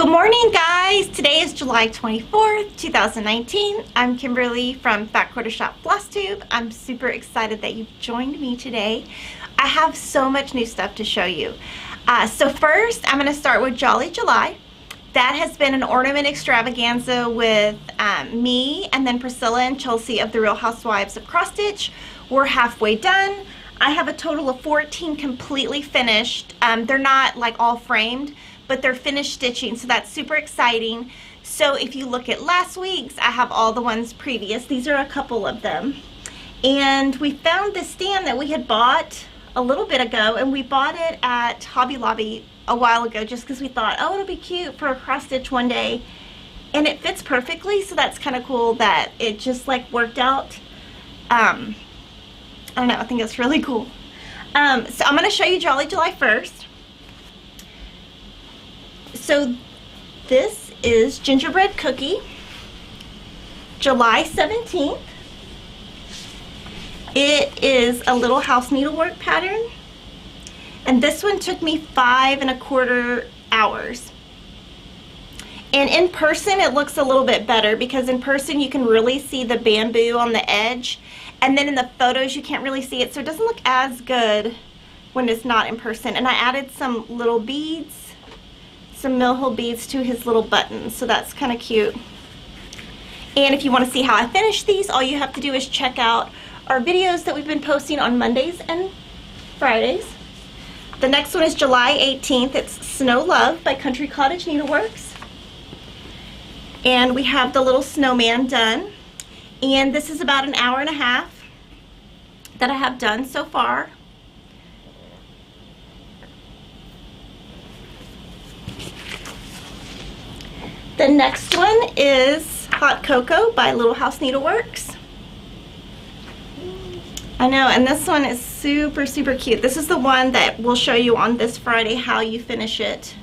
Good morning, guys. Today is July 24th, 2019. I'm Kimberly from Fat Quarter Shop FlossTube. I'm super excited that you've joined me today. I have so much new stuff to show you. So first, I'm going to start with Jolly July. That has been an ornament extravaganza with me and then Priscilla and Chelsea of the Real Housewives of Cross Stitch. We're halfway done. I have a total of 14 completely finished. They're not like all framed, but they're finished stitching, so that's super exciting. So if you look at last week's, I have all the ones previous. These are a couple of them. And we found this stand that we had bought a little bit ago, and we bought it at Hobby Lobby a while ago just because we thought, oh, it'll be cute for a cross stitch one day. And it fits perfectly, so that's kind of cool that it just like worked out. I don't know, I think it's really cool. So I'm going to show you Jolly July first. So this is Gingerbread Cookie, July 17th. It is a little house needlework pattern, and this one took me 5¼ hours. And in person it looks a little bit better because in person you can really see the bamboo on the edge, and then in the photos you can't really see it, so it doesn't look as good when it's not in person. And I added some little beads, some mill beads to his little buttons, so that's kind of cute. And if you want to see how I finish these, all you have to do is check out our videos that we've been posting on Mondays and Fridays. The next one is July 18th. It's Snow Love by Country Cottage Needleworks. And we have the little snowman done. And this is about 1.5 hours that I have done so far. The next one is Hot Cocoa by Little House Needleworks. I know, and this one is super, super cute. This is the one that we'll show you on this Friday how you finish it.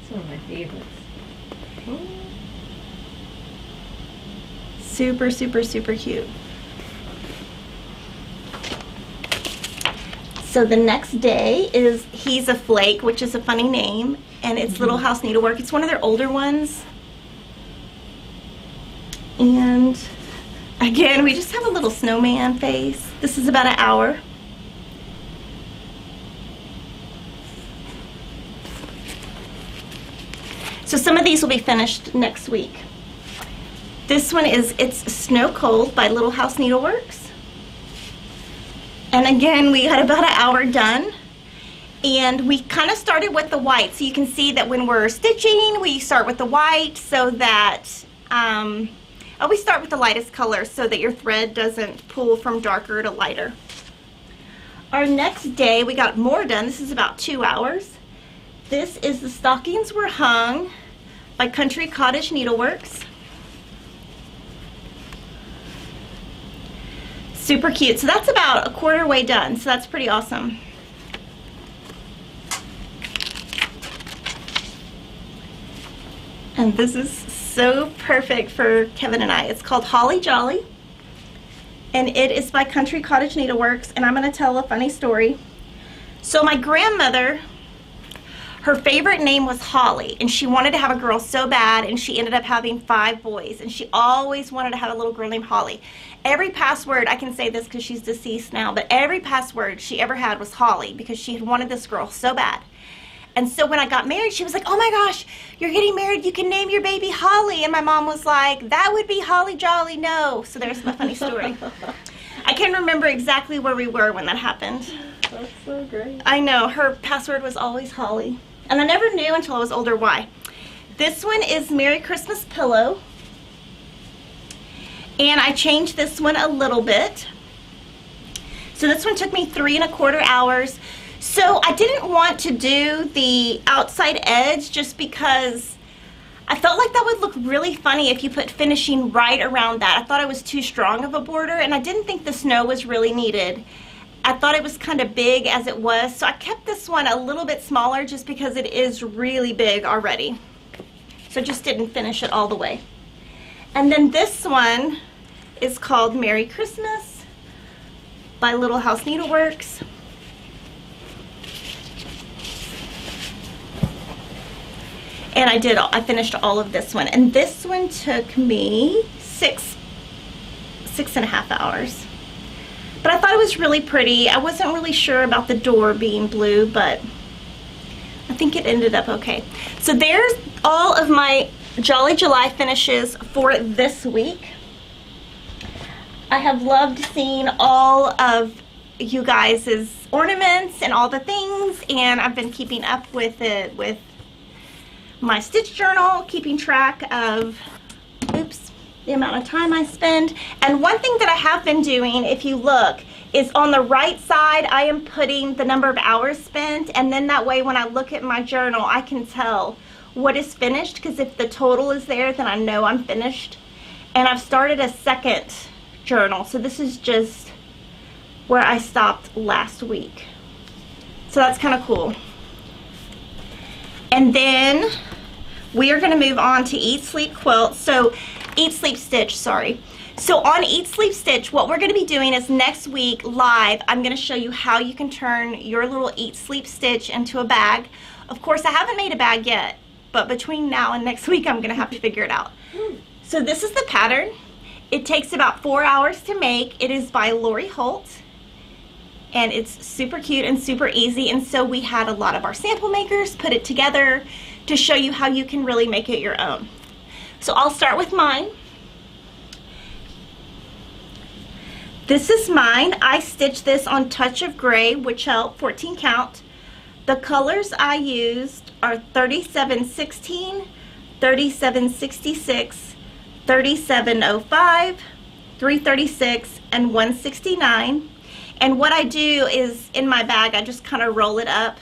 It's one of my favorites. Super, super, super cute. So the next day is He's a Flake, which is a funny name, and it's Little House Needlework. It's one of their older ones. And again, we just have a little snowman face. This is about 1 hour. So some of these will be finished next week. This one is It's Snow Cold by Little House Needleworks. And again, we had about 1 hour done. And we kind of started with the white. So you can see that when we're stitching, we start with the white so that, we start with the lightest color so that your thread doesn't pull from darker to lighter. Our next day, we got more done. This is about 2 hours. This is The Stockings Were Hung by Country Cottage Needleworks. Super cute. So that's about 1/4 way done. So that's pretty awesome. And this is so perfect for Kevin and I. It's called Holly Jolly, and it is by Country Cottage Needleworks, and I'm going to tell a funny story. So my grandmother, her favorite name was Holly, and she wanted to have a girl so bad, and she ended up having 5 boys, and she always wanted to have a little girl named Holly. Every password, I can say this because she's deceased now, but every password she ever had was Holly because she had wanted this girl so bad. And so when I got married, she was like, oh my gosh, you're getting married, you can name your baby Holly. And my mom was like, that would be Holly Jolly, no. So there's my funny story. I can't remember exactly where we were when that happened. That's so great. I know, her password was always Holly. And I never knew until I was older why. This one is Merry Christmas Pillow. And I changed this one a little bit. So this one took me 3¼ hours. So I didn't want to do the outside edge just because I felt like that would look really funny if you put finishing right around that. I thought it was too strong of a border, and I didn't think the snow was really needed. I thought it was kind of big as it was, so I kept this one a little bit smaller just because it is really big already. So just didn't finish it all the way. And then this one is called Merry Christmas by Little House Needleworks. And I finished all of this one. And this one took me 6.5 hours. But I thought it was really pretty. I wasn't really sure about the door being blue, but I think it ended up okay. So there's all of my Jolly July finishes for this week. I have loved seeing all of you guys' ornaments and all the things, and I've been keeping up with it with my stitch journal, keeping track of, the amount of time I spend. And one thing that I have been doing, if you look, is on the right side I am putting the number of hours spent, and then that way when I look at my journal I can tell what is finished, because if the total is there then I know I'm finished. And I've started a second journal, so this is just where I stopped last week, so that's kind of cool. And then we are going to move on to Eat Sleep Quilt. So Eat Sleep Stitch, sorry. So on Eat Sleep Stitch, what we're going to be doing is next week live, I'm going to show you how you can turn your little Eat Sleep Stitch into a bag. Of course, I haven't made a bag yet, but between now and next week, I'm going to have to figure it out. So this is the pattern. It takes about 4 hours to make. It is by Lori Holt, and it's super cute and super easy. And so we had a lot of our sample makers put it together to show you how you can really make it your own. So I'll start with mine. This is mine. I stitched this on Touch of Gray, which helped 14 count. The colors I used are 3716, 3766, 3705, 336, and 169. And what I do is in my bag I just kind of roll it up,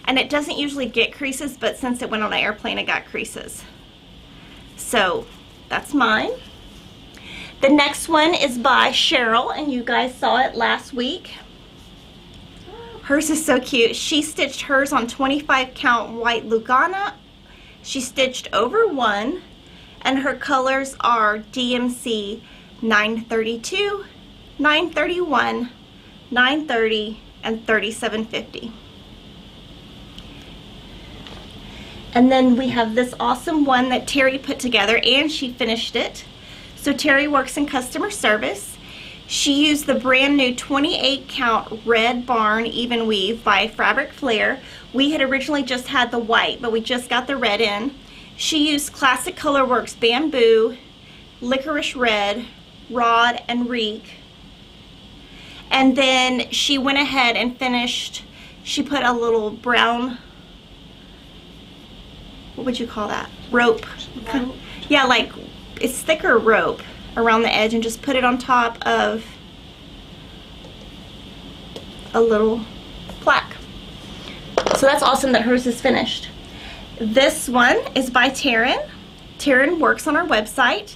and it doesn't usually get creases, but since it went on an airplane it got creases. So that's mine. The next one is by Cheryl, and you guys saw it last week. Hers is so cute. She stitched hers on 25 count white Lugana. She stitched over 1, and her colors are DMC 932, 931, 930, and 3750. And then we have this awesome one that Terry put together, and she finished it. So Terry works in customer service. She used the brand new 28 count Red Barn Even Weave by Fabric Flair. We had originally just had the white, but we just got the red in. She used Classic Colorworks Bamboo, Licorice Red, Rod, and Reek. And then she went ahead and finished, she put a little brown, what would you call that? Rope. Yeah, like it's thicker rope around the edge, and just put it on top of a little plaque. So that's awesome that hers is finished. This one is by Taryn. Taryn works on our website.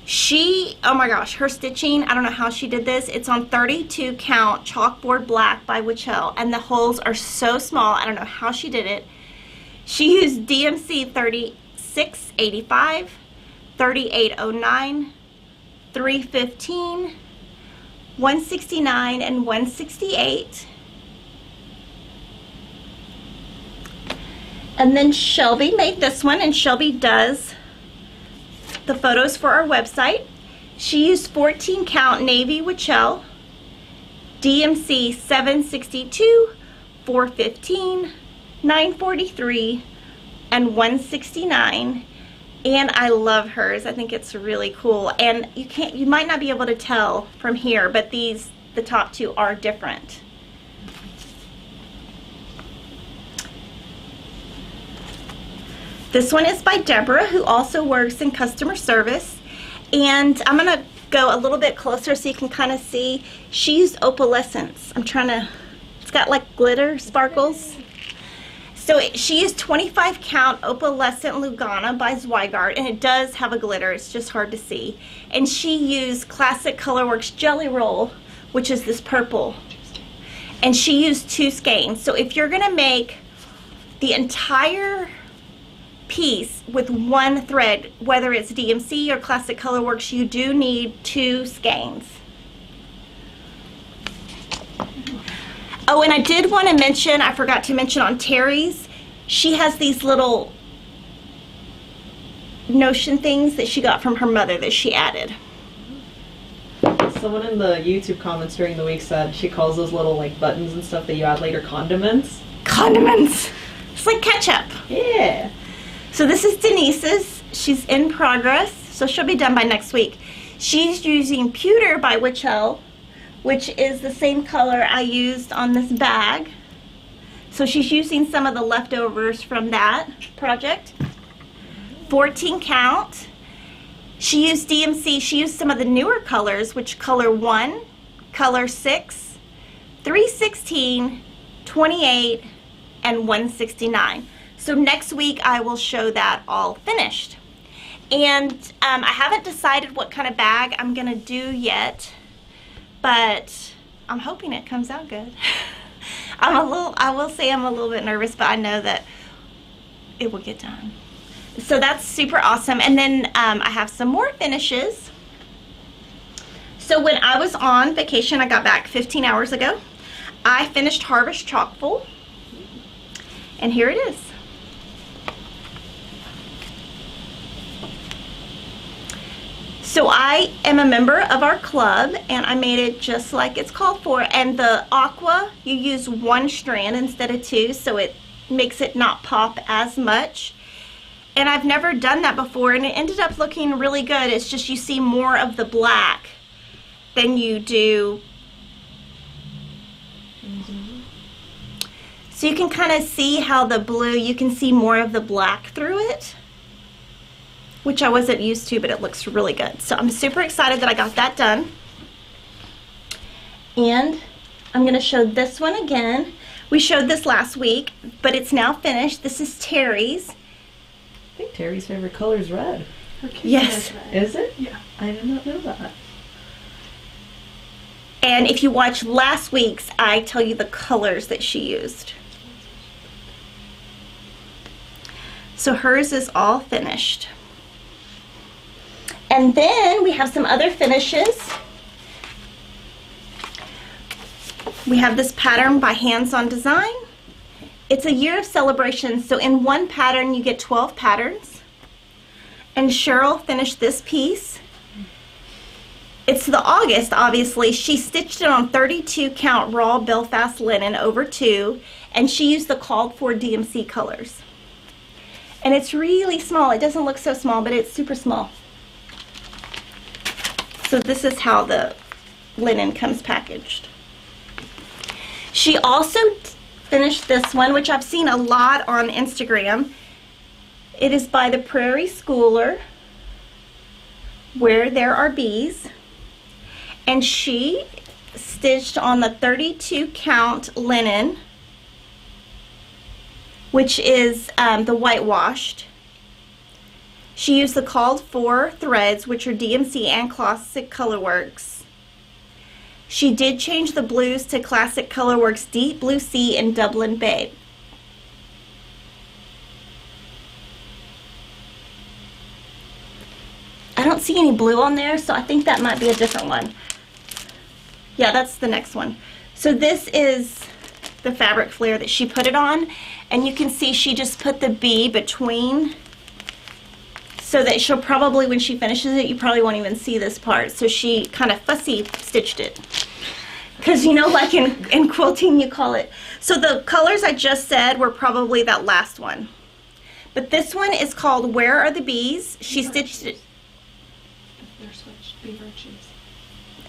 She, oh my gosh, her stitching, I don't know how she did this. It's on 32 count chalkboard black by Wichell, and the holes are so small. I don't know how she did it. She used DMC 3685, 3809, 315, 169, and 168. And then Shelby made this one, and Shelby does the photos for our website. She used 14 count navy Wichell, DMC 762, 415, 943, and 169. And I love hers. I think it's really cool. And you might not be able to tell from here, but the top two are different. This one is by Deborah, who also works in customer service. And I'm going to go a little bit closer so you can kind of see. She used opalescence. It's got like glitter sparkles. So she used 25 count opalescent Lugana by Zweigart, and it does have a glitter. It's just hard to see. And she used Classic Colorworks Jelly Roll, which is this purple. And she used 2 skeins. So if you're going to make the entire piece with 1 thread, whether it's DMC or Classic Colorworks, you do need 2 skeins. Oh, and I did want to mention, I forgot to mention on Terry's, she has these little notion things that she got from her mother that she added. Someone in the YouTube comments during the week said she calls those little like buttons and stuff that you add later condiments. Condiments. It's like ketchup. Yeah. So this is Denise's. She's in progress, so she'll be done by next week. She's using Pewter by Wichell, which is the same color I used on this bag. So she's using some of the leftovers from that project. 14 count. She used DMC. She used some of the newer colors, which color 1, color 6, 316, 28, and 169. So next week I will show that all finished. And I haven't decided what kind of bag I'm gonna do yet, but I'm hoping it comes out good. I will say I'm a little bit nervous, but I know that it will get done. So that's super awesome. And then I have some more finishes. So when I was on vacation, I got back 15 hours ago, I finished Harvest Chockful, and here it is. So I am a member of our club, and I made it just like it's called for. And the aqua, you use 1 strand instead of 2, so it makes it not pop as much. And I've never done that before, and it ended up looking really good. It's just you see more of the black than you do. So you can kind of see how the blue, you can see more of the black through it, which I wasn't used to, but it looks really good. So I'm super excited that I got that done. And I'm gonna show this one again. We showed this last week, but it's now finished. This is Terry's. I think Terry's favorite color is red. Yes. Is it? Yeah. I did not know that. And if you watch last week's, I tell you the colors that she used. So hers is all finished. And then we have some other finishes. We have this pattern by Hands On Design. It's a year of celebration, so in one pattern you get 12 patterns. And Cheryl finished this piece. It's the August, obviously. She stitched it on 32 count raw Belfast linen over 2, and she used the called for DMC colors. And it's really small. It doesn't look so small, but it's super small. So this is how the linen comes packaged. She also finished this one, which I've seen a lot on Instagram. It is by the Prairie Schooler, Where There Are Bees. And she stitched on the 32 count linen, which is the whitewashed. She used the called for threads, which are DMC and Classic Colorworks. She did change the blues to Classic Colorworks Deep Blue Sea and Dublin Bay. I don't see any blue on there, so I think that might be a different one. Yeah, that's the next one. So this is the fabric flare that she put it on, and you can see she just put the bee between, so that she'll probably, when she finishes it, you probably won't even see this part. So she kind of fussy stitched it. Because, you know, like in quilting you call it. So the colors I just said were probably that last one. But this one is called Where Are the Bees? She stitched it. They're switched. Be Virtues.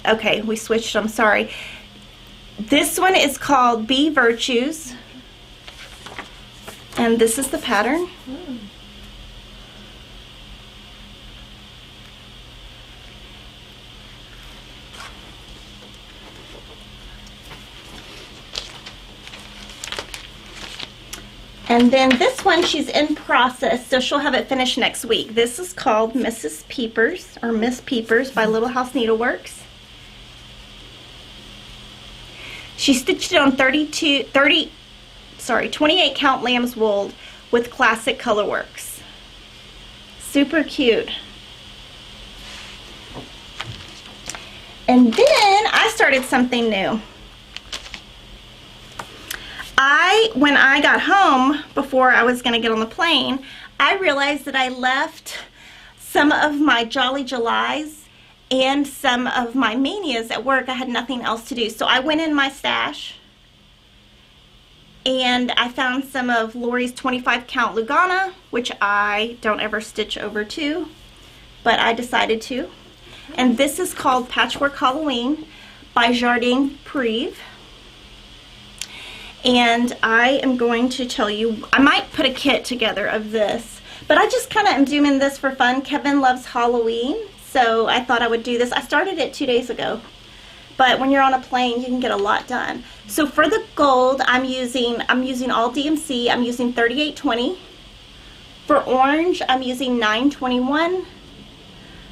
Okay, we switched, I'm sorry. This one is called Be Virtues. And this is the pattern. Oh. And then this one, she's in process, so she'll have it finished next week. This is called Mrs. Peepers, or Miss Peepers by Little House Needleworks. She stitched it on 28 count lamb's wool with Classic Colorworks. Super cute. And then I started something new. When I got home, before I was going to get on the plane, I realized that I left some of my Jolly Julys and some of my manias at work. I had nothing else to do. So I went in my stash and I found some of Lori's 25 count Lugana, which I don't ever stitch over to, but I decided to. And this is called Patchwork Halloween by Jardin Prive. And I am going to tell you, I might put a kit together of this, but I just kind of am doing this for fun. Kevin loves Halloween, so I thought I would do this. I started it 2 days ago, but when you're on a plane, you can get a lot done. So for the gold, I'm using all DMC. I'm using 3820. For orange, I'm using 921.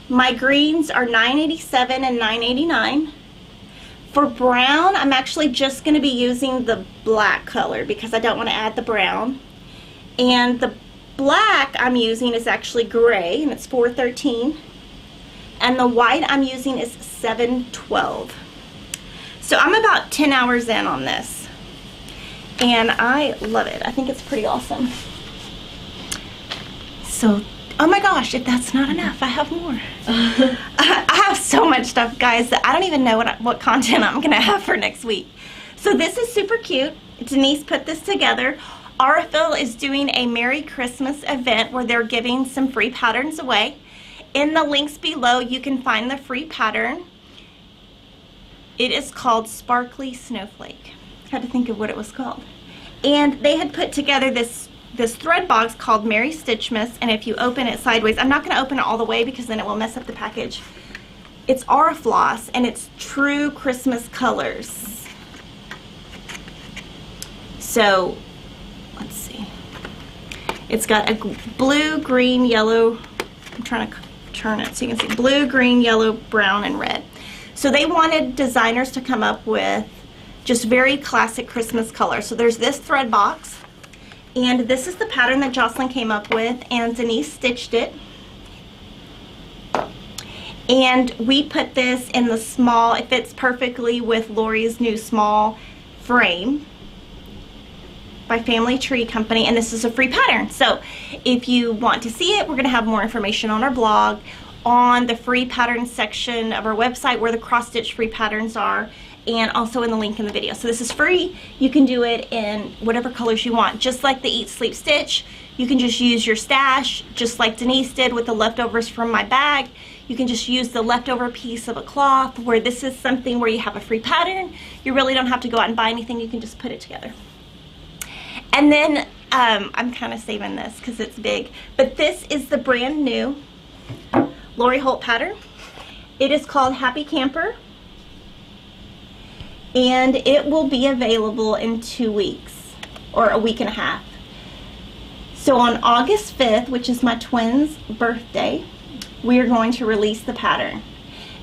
My greens are 987 and 989. For brown, I'm actually just going to be using the black color because I don't want to add the brown. And the black I'm using is actually gray, and it's 413. And the white I'm using is 712. So I'm about 10 hours in on this, and I love it. I think it's pretty awesome. So, oh my gosh, if that's not enough, I have more. I have so much stuff, guys, that I don't even know what content I'm gonna have for next week. So this is super cute. Denise put this together. Aurifil is doing a Merry Christmas event where they're giving some free patterns away. In the links below, you can find the free pattern. It is called Sparkly Snowflake. I had to think of what it was called. And they had put together this thread box called Merry Stitchmas, and if you open it sideways, I'm not going to open it all the way because then it will mess up the package. It's Floss, and it's true Christmas colors. So, let's see. It's got a blue, green, yellow. I'm trying to turn it so you can see. Blue, green, yellow, brown, and red. So they wanted designers to come up with just very classic Christmas colors. So there's this thread box. And this is the pattern that Jocelyn came up with, and Denise stitched it. And we put this in the small, it fits perfectly with Lori's new small frame by Family Tree Company, and this is a free pattern. So if you want to see it, we're going to have more information on our blog, on the free pattern section of our website where the cross stitch free patterns are, and also in the link in the video. So this is free. You can do it in whatever colors you want. Just like the Eat, Sleep, Stitch, you can just use your stash, just like Denise did with the leftovers from my bag. You can just use the leftover piece of a cloth, where this is something where you have a free pattern. You really don't have to go out and buy anything. You can just put it together. And then I'm kind of saving this because it's big, but this is the brand new Lori Holt pattern. It is called Happy Camper, and it will be available in 2 weeks or a week and a half. So on August 5th, which is my twins' birthday, we are going to release the pattern.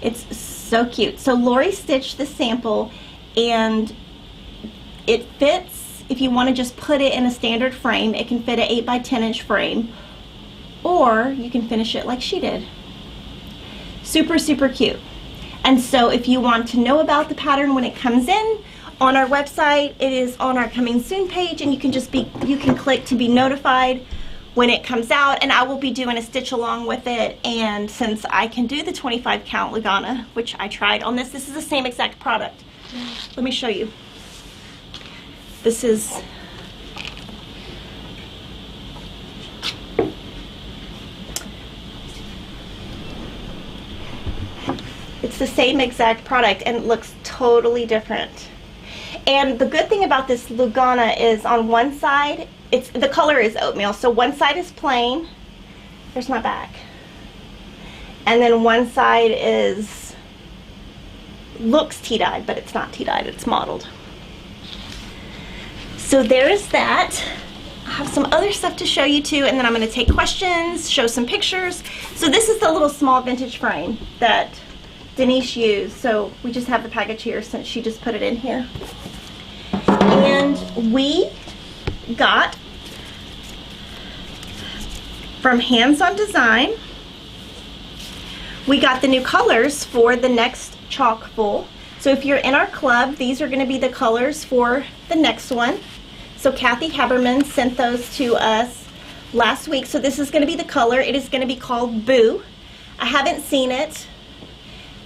It's so cute. So Lori stitched the sample, and it fits. If you want to just put it in a standard frame, it can fit an 8 by 10 inch frame, or you can finish it like she did. Super, super cute. And so if you want to know about the pattern when it comes in, on our website, it is on our coming soon page, and you can click to be notified when it comes out, and I will be doing a stitch along with it. And since I can do the 25 count Lugana, which I tried on this is the same exact product. Let me show you. This is the same exact product, and it looks totally different. And the good thing about this Lugana is on one side, the color is oatmeal, so one side is plain. There's my back. And then one side looks tea-dyed, but it's not tea-dyed, it's mottled. So there's that. I have some other stuff to show you too, and then I'm going to take questions, show some pictures. So this is the little small vintage frame that Denise used, so we just have the package here since she just put it in here. And we got from Hands On Design, we got the new colors for the next chalk full. So if you're in our club, these are going to be the colors for the next one. So Kathy Haberman sent those to us last week. So this is going to be the color. It is going to be called Boo. I haven't seen it.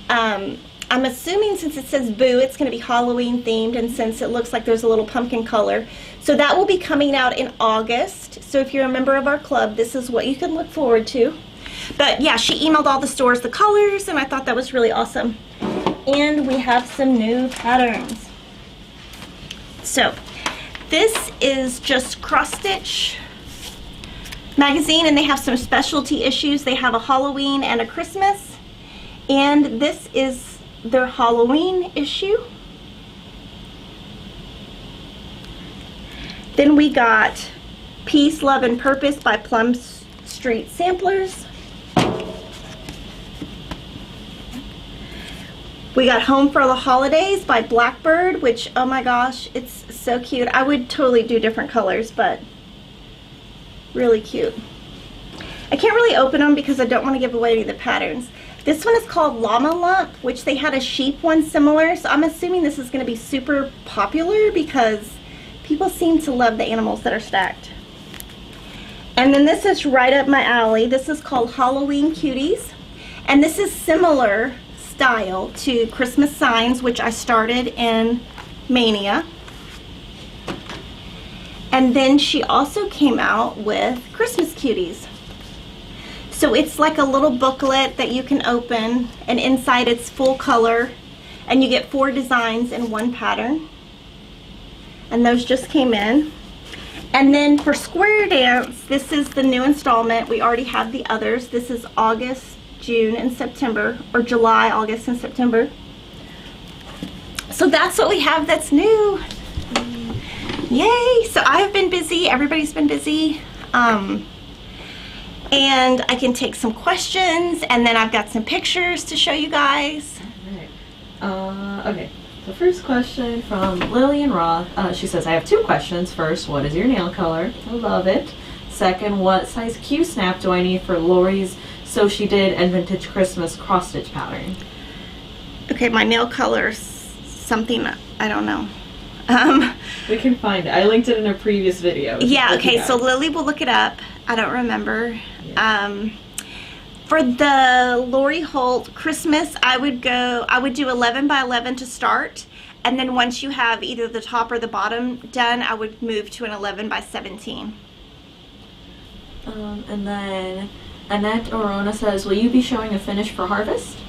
I'm assuming since it says Boo, it's going to be Halloween themed, and since it looks like there's a little pumpkin color. So that will be coming out in August. So if you're a member of our club, this is what you can look forward to. But yeah, she emailed all the stores the colors, and I thought that was really awesome. And we have some new patterns. So this is just Cross Stitch magazine, and they have some specialty issues. They have a Halloween and a Christmas, and this is their Halloween issue. Then we got Peace, Love, and Purpose by Plum Street Samplers. We got Home for the Holidays by Blackbird, which, oh my gosh, it's so cute. I would totally do different colors, but really cute. I can't really open them because I don't want to give away any of the patterns. This one is called Llama Lump, which they had a sheep one similar, so I'm assuming this is going to be super popular because people seem to love the animals that are stacked. And then this is right up my alley. This is called Halloween Cuties, and this is similar style to Christmas Signs, which I started in Mania. And then she also came out with Christmas Cuties. So it's like a little booklet that you can open, and inside it's full color, and you get 4 designs in one pattern. And those just came in. And then for Square Dance, this is the new installment. We already have the others. This is August, June, and September, or July, August, and September. So that's what we have that's new. Yay! So I've been busy, everybody's been busy, and I can take some questions, and then I've got some pictures to show you guys. Alright. Okay, the first question from Lillian Roth. She says, I have 2 questions. First, what is your nail color? I love it. Second, what size Q snap do I need for Lori's So She Did and Vintage Christmas cross stitch pattern? Okay, my nail color's something, I don't know. We can find it. I linked it in a previous video. Yeah, okay, so Lily will look it up. I don't remember. Yeah. For the Lori Holt Christmas, I would do 11 by 11 to start, and then once you have either the top or the bottom done, I would move to an 11 by 17. And then Annette Orona says, will you be showing a finish for Harvest?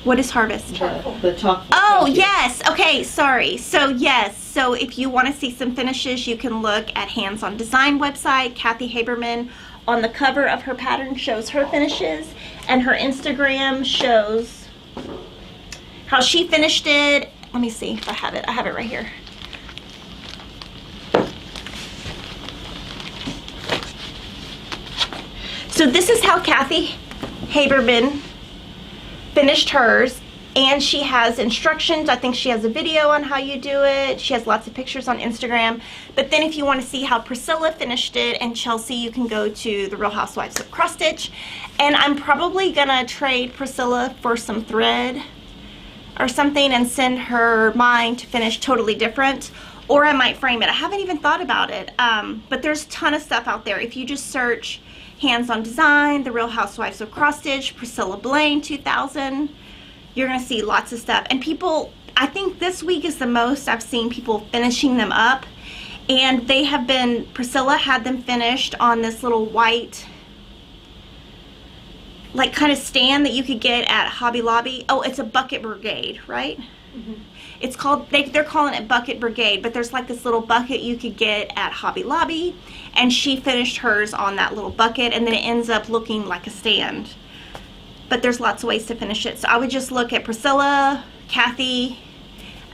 What is Harvest? The chalk. Oh, yes. Okay, sorry. So, yes. So, if you want to see some finishes, you can look at Hands On Design website. Kathy Haberman on the cover of her pattern shows her finishes, and her Instagram shows how she finished it. Let me see if I have it. I have it right here. So, this is how Kathy Haberman finished hers, and she has instructions. I think she has a video on how you do it. She has lots of pictures on Instagram. But then if you want to see how Priscilla finished it and Chelsea, you can go to the Real Housewives of Cross Stitch. And I'm probably gonna trade Priscilla for some thread or something and send her mine to finish totally different, or I might frame it. I haven't even thought about it, but there's a ton of stuff out there. If you just search Hands On Design, The Real Housewives of Cross Stitch, Priscilla Blaine 2000, you're gonna see lots of stuff. And people, I think this week is the most I've seen people finishing them up, and they have been, Priscilla had them finished on this little white, like kind of stand that you could get at Hobby Lobby. Oh, it's a Bucket Brigade, right? Mm-hmm. It's called, they're calling it Bucket Brigade, but there's like this little bucket you could get at Hobby Lobby, and she finished hers on that little bucket, and then it ends up looking like a stand. But there's lots of ways to finish it. So I would just look at Priscilla, Kathy,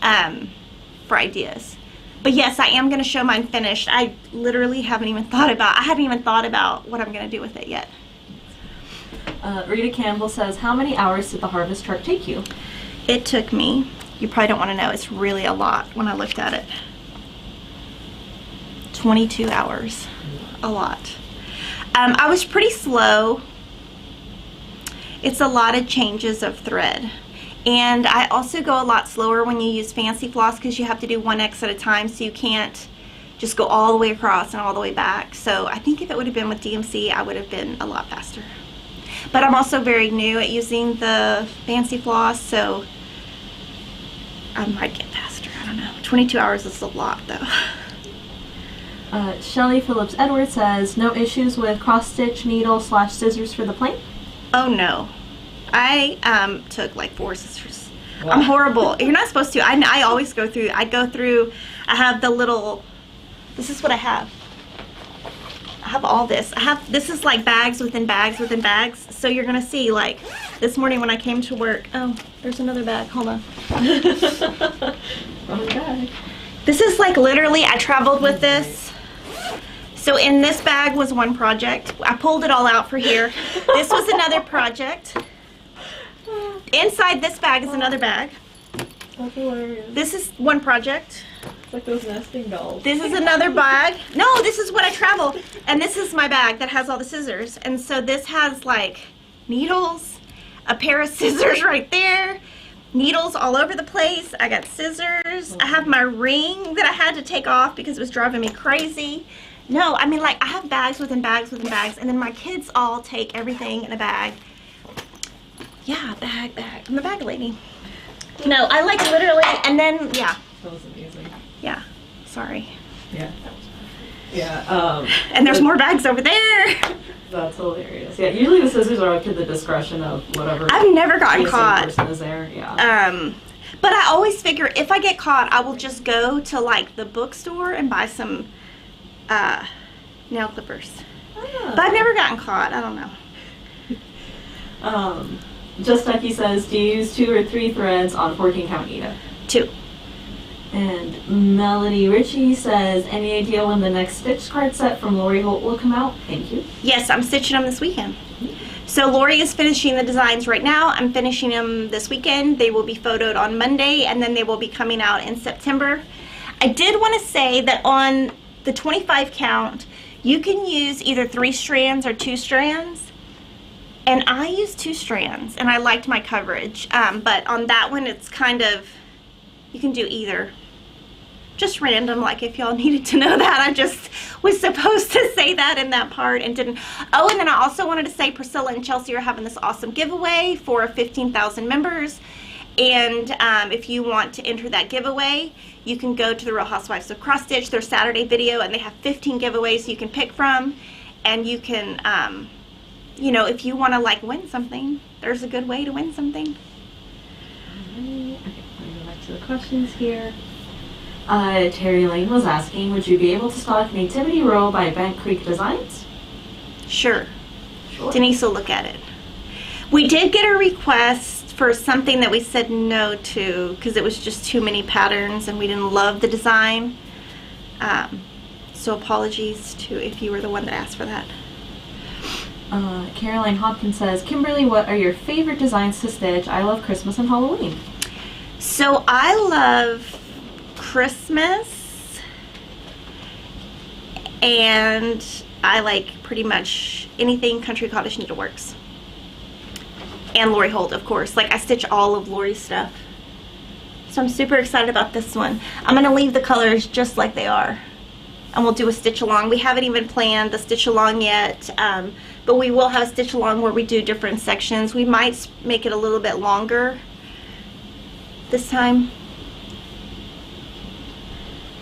for ideas. But yes, I am gonna show mine finished. I literally haven't even thought about what I'm gonna do with it yet. Rita Campbell says, how many hours did the Harvest truck take you? It took me, you probably don't want to know, it's really a lot when I looked at it. 22 hours. A lot. I was pretty slow. It's a lot of changes of thread. And I also go a lot slower when you use fancy floss because you have to do 1x at a time, so you can't just go all the way across and all the way back. So I think if it would have been with DMC, I would have been a lot faster. But I'm also very new at using the fancy floss, so I might get faster. I don't know. 22 hours is a lot, though. Shelly Phillips Edwards says, no issues with cross stitch needle / scissors for the plane? Oh no, I took like 4 scissors. Wow. I'm horrible. You're not supposed to. I always go through. I have the little. This is what I have. I have all this. This is like bags within bags within bags. So you're gonna see, like this morning when I came to work. Oh, there's another bag. Hold on. Wrong bag. This is like literally. I traveled with this. So in this bag was one project. I pulled it all out for here. This was another project. Inside this bag is another bag. That's hilarious. This is one project. It's like those nesting dolls. This is another bag. No, this is when I travel. And this is my bag that has all the scissors. And so this has like needles, a pair of scissors right there, needles all over the place. I got scissors. I have my ring that I had to take off because it was driving me crazy. No, I mean, like, I have bags within bags within bags, and then my kids all take everything in a bag. Yeah, bag. I'm a bag lady. No, I like literally, and then, yeah. That was amazing. Yeah, sorry. Yeah. Yeah, and there's more bags over there. That's hilarious. Yeah, usually the scissors are up to the discretion of whatever. I've never gotten caught. Person is there, yeah. But I always figure if I get caught, I will just go to, like, the bookstore and buy some nail clippers. But I've never gotten caught. I don't know. Just Ducky says, do you use 2 or 3 threads on 14 count Nita? 2. And Melody Ritchie says, any idea when the next stitch card set from Lori Holt will come out? Thank you. Yes, I'm stitching them this weekend. So Lori is finishing the designs right now. I'm finishing them this weekend. They will be photoed on Monday, and then they will be coming out in September. I did want to say that on the 25 count, you can use either 3 strands or 2 strands, and I use 2 strands, and I liked my coverage, but on that one it's kind of, you can do either. Just random, like if y'all needed to know that. I just was supposed to say that in that part and didn't. Oh, and then I also wanted to say Priscilla and Chelsea are having this awesome giveaway for 15,000 members. And if you want to enter that giveaway, you can go to the Real Housewives of Cross Stitch, their Saturday video, and they have 15 giveaways you can pick from. And you can, you know, if you want to like win something, there's a good way to win something. Okay, let me go back to the questions here. Terry Lane was asking, would you be able to stock Nativity Row by Bent Creek Designs? Sure. Denise will look at it. We did get a request for something that we said no to because it was just too many patterns and we didn't love the design. So apologies to if you were the one that asked for that. Caroline Hopkins says, Kimberly, what are your favorite designs to stitch? I love Christmas and Halloween. So I love Christmas, and I like pretty much anything Country Cottage Needleworks. And Lori Holt, of course. Like, I stitch all of Lori's stuff. So I'm super excited about this one. I'm going to leave the colors just like they are. And we'll do a stitch along. We haven't even planned the stitch along yet. But we will have a stitch along where we do different sections. We might make it a little bit longer this time.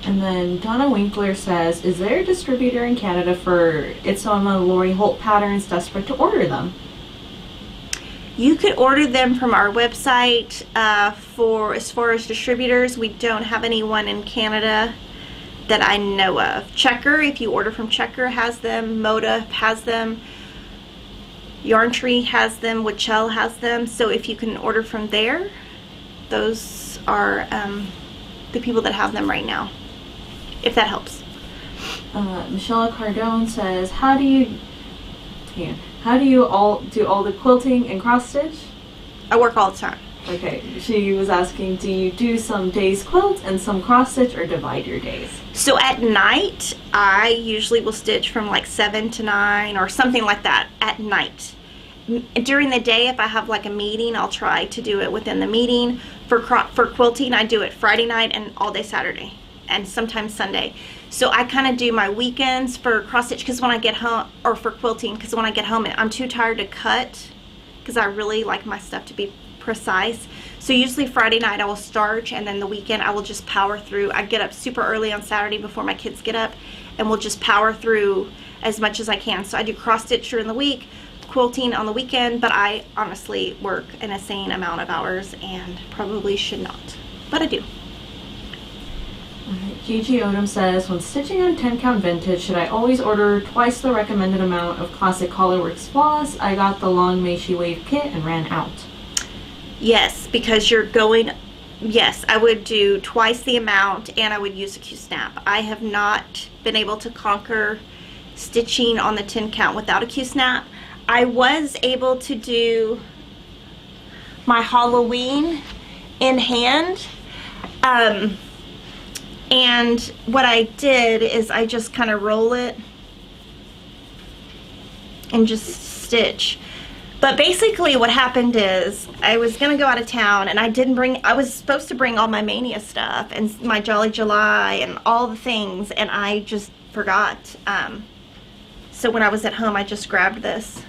And then Donna Winkler says, is there a distributor in Canada for It's on the Lori Holt patterns? Desperate to order them. You could order them from our website. For as far as distributors, we don't have anyone in Canada that I know of. Checker, if you order from Checker, has them. Moda has them. Yarn Tree has them. Wichell has them. So if you can order from there, those are the people that have them right now, if that helps. Michelle Cardone says, how do you all do all the quilting and cross stitch? I work all the time. Okay, she was asking, do you do some days quilt and some cross stitch, or divide your days? So at night, I usually will stitch from like 7 to 9 or something like that at night. During the day, if I have like a meeting, I'll try to do it within the meeting. For quilting, I do it Friday night and all day Saturday, and sometimes Sunday. So I kind of do my weekends for cross stitch because when I get home, or for quilting, because when I get home I'm too tired to cut because I really like my stuff to be precise. So usually Friday night I will starch, and then the weekend I will just power through. I get up super early on Saturday before my kids get up, and we'll just power through as much as I can. So I do cross stitch during the week, quilting on the weekend, but I honestly work an insane amount of hours and probably should not, but I do. Gigi Odom says, when stitching on 10 count vintage, should I always order twice the recommended amount of classic Colorworks floss? I got the long Maishi Wave kit and ran out. Yes, because you're going, yes, I would do twice the amount, and I would use a Q-snap. I have not been able to conquer stitching on the 10 count without a Q-snap. I was able to do my Halloween in hand, and what I did is I just kind of roll it and just stitch. But basically what happened is I was gonna go out of town, and I was supposed to bring all my Mania stuff and my Jolly July and all the things, and I just forgot. So when I was at home I just grabbed this.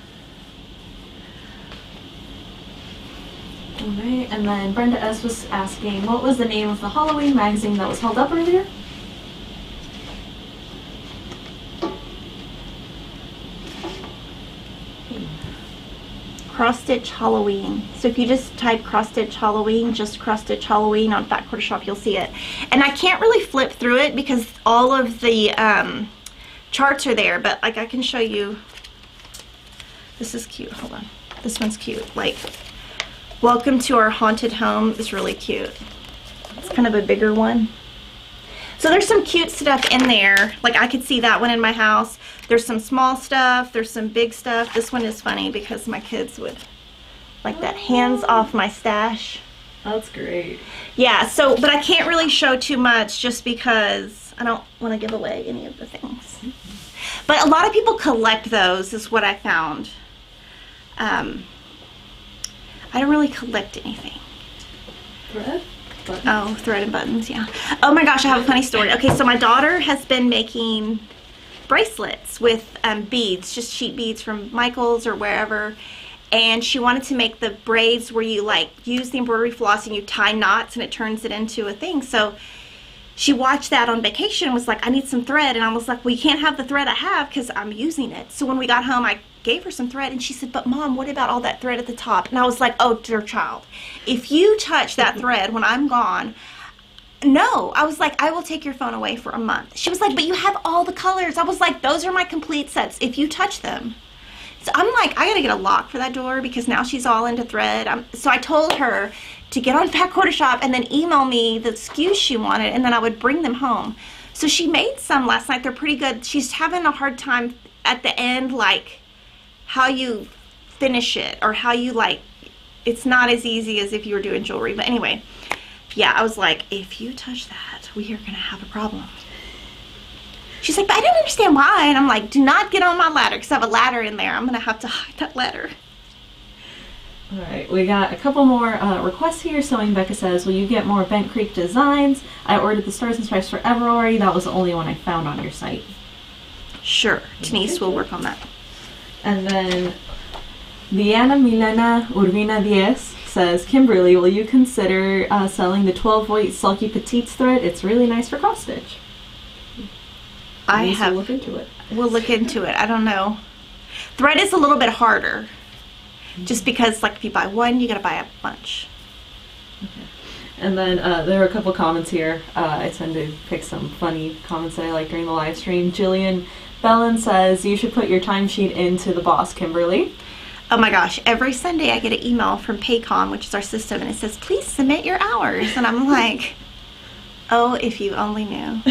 Alright, and then Brenda S. was asking, what was the name of the Halloween magazine that was held up earlier? Cross Stitch Halloween. So if you just type Cross Stitch Halloween, just Cross Stitch Halloween on Fat Quarter Shop, you'll see it. And I can't really flip through it because all of the charts are there, but like I can show you. This is cute. Hold on. This one's cute. Like, Welcome to Our Haunted Home is really cute. It's kind of a bigger one. So there's some cute stuff in there. Like I could see that one in my house. There's some small stuff. There's some big stuff. This one is funny because my kids would like that. Hands off my stash. That's great. Yeah, so, but I can't really show too much just because I don't want to give away any of the things. But a lot of people collect those is what I found. I don't really collect anything. Thread? Buttons? Oh, thread and buttons, yeah. Oh my gosh, I have a funny story. Okay, so my daughter has been making bracelets with beads, just sheet beads from Michael's or wherever, and she wanted to make the braids where you like use the embroidery floss and you tie knots and it turns it into a thing. So she watched that on vacation and was like, I need some thread, and I was like, well, you can't have the thread I have because I'm using it. So when we got home, I gave her some thread, and she said, but Mom, what about all that thread at the top? And I was like, oh dear child, if you touch that thread when I'm gone, no. I was like, I will take your phone away for a month. She was like, but you have all the colors. I was like, those are my complete sets if you touch them. So I'm like, I gotta get a lock for that door because now she's all into thread. So I told her to get on Fat Quarter Shop and then email me the SKUs she wanted, and then I would bring them home. So she made some last night. They're pretty good. She's having a hard time at the end, like how you finish it or how you like, it's not as easy as if you were doing jewelry. But anyway, yeah, I was like, if you touch that, we are gonna have a problem. She's like, but I don't understand why. And I'm like, do not get on my ladder because I have a ladder in there. I'm gonna have to hide that ladder. All right, we got a couple more requests here. Sewing Becca says, will you get more Bent Creek designs? I ordered the Stars and Stripes Forever already. That was the only one I found on your site. Sure, Denise will work on that. And then Diana Milena Urbina Diaz says, Kimberly, will you consider selling the 12 weight Sulky Petites thread? It's really nice for cross stitch. We'll look into it. We'll look into it. I don't know. Thread is a little bit harder. Just because, like, if you buy one, you gotta buy a bunch. Okay. And then there are a couple comments here. I tend to pick some funny comments that I like during the live stream. Jillian Bellin says, you should put your timesheet into the boss, Kimberly. Oh my gosh, every Sunday I get an email from Paycom, which is our system, and it says, please submit your hours. And I'm like, oh, if you only knew.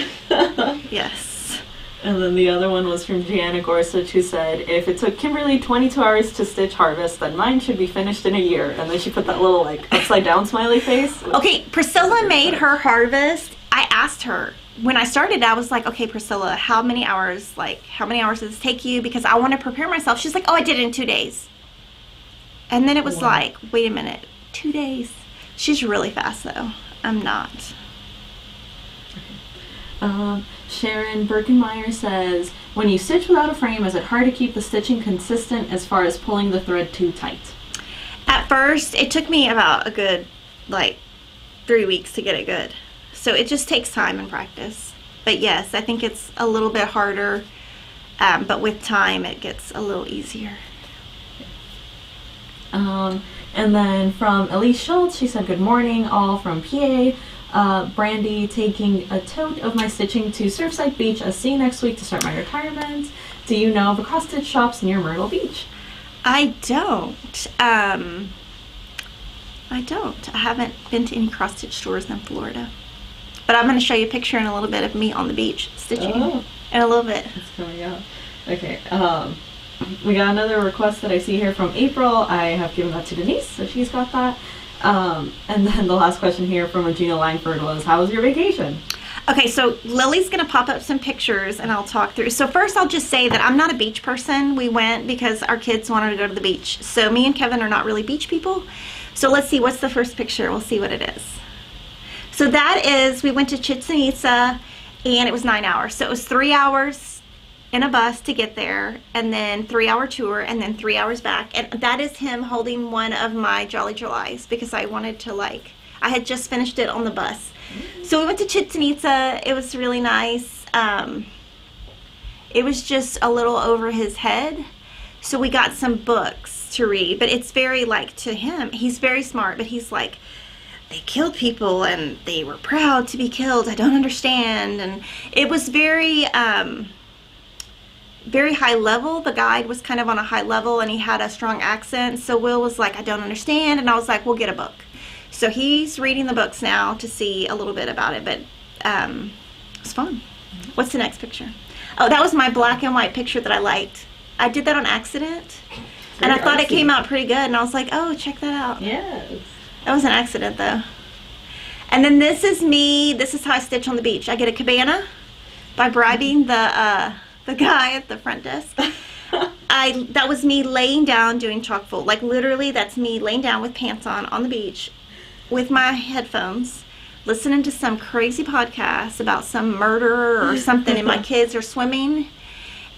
Yes. And then the other one was from Gianna Gorsuch, who said, if it took Kimberly 22 hours to stitch Harvest, then mine should be finished in a year. And then she put that little, like, upside down smiley face. Okay, Priscilla made her Harvest. I asked her, when I started, I was like, okay, Priscilla, how many hours does this take you? Because I want to prepare myself. She's like, oh, I did it in 2 days. And then it was like, wait a minute, 2 days? She's really fast, though. I'm not. Sharon Birkenmeyer says, when you stitch without a frame, is it hard to keep the stitching consistent as far as pulling the thread too tight? At first, it took me about a good, like, 3 weeks to get it good. So it just takes time and practice. But yes, I think it's a little bit harder, but with time, it gets a little easier. And then from Elise Schultz, she said, good morning, all from PA. Brandy, taking a tote of my stitching to Surfside Beach. I'll see you next week to start my retirement. Do you know of a cross stitch shops near Myrtle Beach? I don't. I haven't been to any cross stitch stores in Florida. But I'm going to show you a picture in a little bit of me on the beach stitching in a little bit. It's coming out. Okay. We got another request that I see here from April. I have given that to Denise, so she's got that. And then the last question here from Regina Langford was, how was your vacation? Okay, so Lily's going to pop up some pictures and I'll talk through. So first I'll just say that I'm not a beach person. We went because our kids wanted to go to the beach. So me and Kevin are not really beach people. So let's see, what's the first picture? We'll see what it is. So that is, we went to Chichen Itza and it was 9 hours. So it was 3 hours in a bus to get there, and then 3-hour tour, and then 3 hours back. And that is him holding one of my Jolly Julys because I wanted to, like, I had just finished it on the bus. So we went to Chichen Itza. It was really nice. It was just a little over his head. So we got some books to read, but it's very, like, to him, he's very smart, but he's like, they killed people and they were proud to be killed. I don't understand. And it was very, very high level. The guide was kind of on a high level and he had a strong accent. So Will was like, I don't understand. And I was like, we'll get a book. So he's reading the books now to see a little bit about it, but it's fun. What's the next picture? Oh, that was my black and white picture that I liked. I did that on accident and I thought it came out pretty good. And I was like, oh, check that out. Yes. That was an accident though. And then this is me. This is how I stitch on the beach. I get a cabana by bribing the guy at the front desk. That was me laying down doing chock full. Like literally that's me laying down with pants on the beach with my headphones listening to some crazy podcast about some murder or something and my kids are swimming.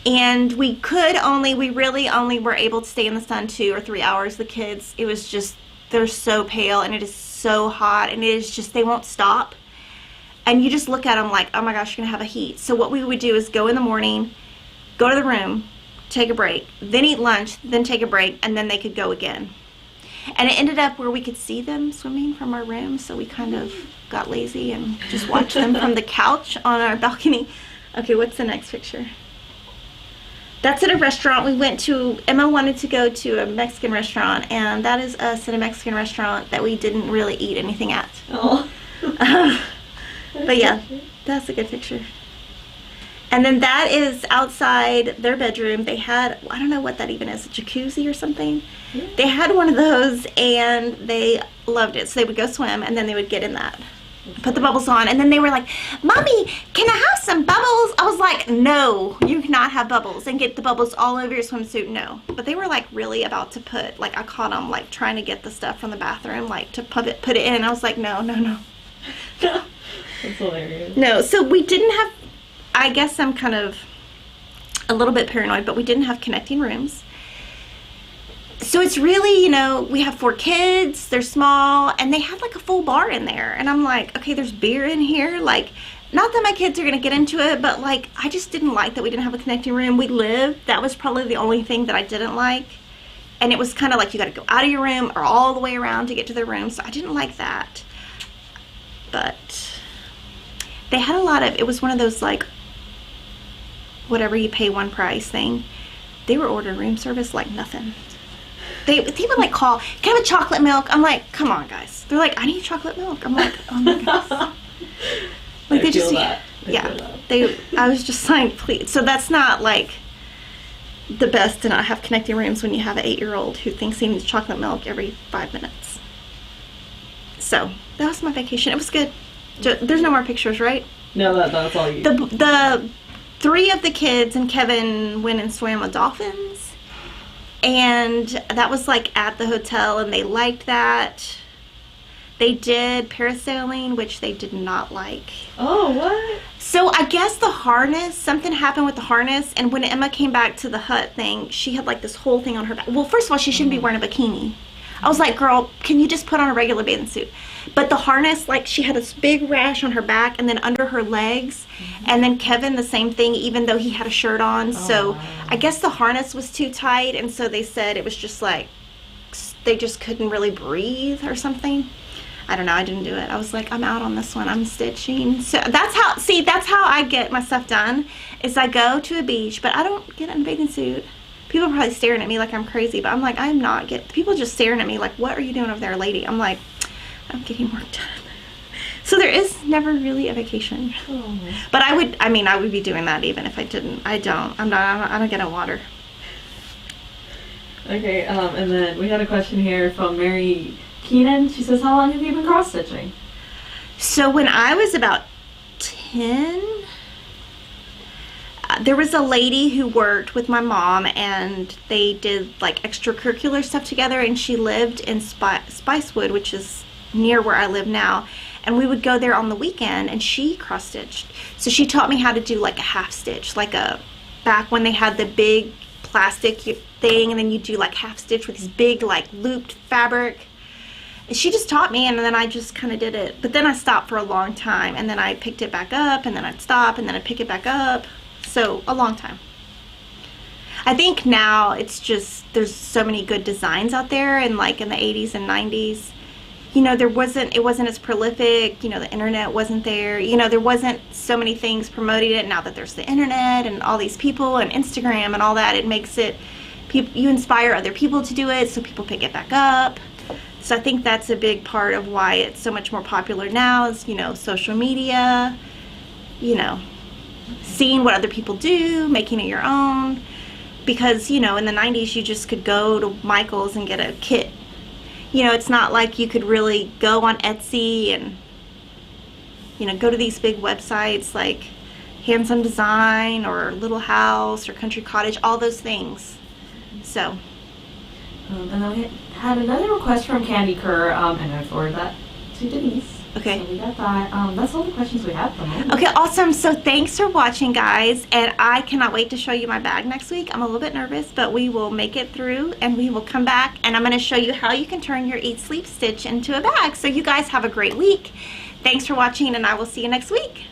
And we really only were able to stay in the sun 2 or 3 hours. The kids, it was just, they're so pale and it is so hot and it is just, they won't stop. And you just look at them like, oh my gosh, you're gonna have a heat. So what we would do is go in the morning, go to the room, take a break, then eat lunch, then take a break, and then they could go again. And it ended up where we could see them swimming from our room, so we kind of got lazy and just watched them from the couch on our balcony. Okay, what's the next picture? That's at a restaurant. We went to, Emma wanted to go to a Mexican restaurant, and that is us at a Mexican restaurant that we didn't really eat anything at. Oh. But yeah, that's a good picture. And then that is outside their bedroom. They had, I don't know what that even is, a jacuzzi or something. Yeah. They had one of those and they loved it. So they would go swim and then they would get in that. Put the bubbles on, and then they were like, Mommy, can I have some bubbles? I was like, no, you cannot have bubbles and get the bubbles all over your swimsuit. No. But they were like really about to put, like I caught them like trying to get the stuff from the bathroom, like to put it in, and I was like, no. That's hilarious. No, so we didn't have, I guess I'm kind of a little bit paranoid, but we didn't have connecting rooms. So it's really, you know, we have 4 kids, they're small, and they had like a full bar in there. And I'm like, okay, there's beer in here. Like, not that my kids are going to get into it, but like, I just didn't like that we didn't have a connecting room. We lived, that was probably the only thing that I didn't like. And it was kind of like you got to go out of your room or all the way around to get to their room. So I didn't like that. But they had a lot of, it was one of those like, whatever you pay one price thing. They were ordering room service like nothing. They would like call, can I have a chocolate milk? I'm like, come on guys. They're like, I need chocolate milk. I'm like, oh my gosh. Like they just, I was just like, please. So that's not like the best to not have connecting rooms when you have an 8-year-old who thinks he needs chocolate milk every 5 minutes. So that was my vacation. It was good. There's no more pictures, right? No, that's all you. The 3 of the kids and Kevin went and swam with dolphins. And that was like at the hotel and they liked that. They did parasailing, which they did not like. Oh, what? So I guess the harness, something happened with the harness, and when Emma came back to the hut thing, she had like this whole thing on her back. Well, first of all, she shouldn't be wearing a bikini. I was like, girl, can you just put on a regular bathing suit? But the harness, like, she had this big rash on her back and then under her legs. And then Kevin, the same thing, even though he had a shirt on. So I guess the harness was too tight, and so they said it was just like, they just couldn't really breathe or something. I don't know, I didn't do it. I was like, I'm out on this one, I'm stitching. So that's how I get my stuff done, is I go to a beach, but I don't get in a bathing suit. People are probably staring at me like I'm crazy, but I'm like, I'm not people just staring at me like, what are you doing over there, lady? I'm like, I'm getting work done. So there is never really a vacation. Oh. But I would be doing that even if I didn't. I don't get in water. Okay, and then we had a question here from Mary Keenan. She says, how long have you been cross stitching? So when I was about 10, there was a lady who worked with my mom, and they did like extracurricular stuff together, and she lived in Spicewood, which is near where I live now, and we would go there on the weekend, and she cross stitched. So she taught me how to do like a half stitch, like back when they had the big plastic thing, and then you do like half stitch with this big like looped fabric. And she just taught me, and then I just kind of did it. But then I stopped for a long time, and then I picked it back up, and then I'd stop, and then I'd pick it back up. So a long time. I think now it's just, there's so many good designs out there, and like in the 80s and 90s, you know, it wasn't as prolific, you know, the internet wasn't there, you know, there wasn't so many things promoting it. Now that there's the internet and all these people and Instagram and all that, it makes it, you inspire other people to do it, so people pick it back up. So I think that's a big part of why it's so much more popular now is, you know, social media, you know, seeing what other people do, making it your own. Because, you know, in the 90s you just could go to Michael's and get a kit. You know, it's not like you could really go on Etsy and, you know, go to these big websites like Handsome Design or Little House or Country Cottage, all those things. So. And then we had another request from Candy Kerr, and I forwarded that to Denise. Okay. So we got that. That's all the questions we have for the moment. Okay, awesome. So thanks for watching, guys, and I cannot wait to show you my bag next week. I'm a little bit nervous, but we will make it through, and we will come back, and I'm going to show you how you can turn your Eat Sleep Stitch into a bag. So you guys have a great week. Thanks for watching, and I will see you next week.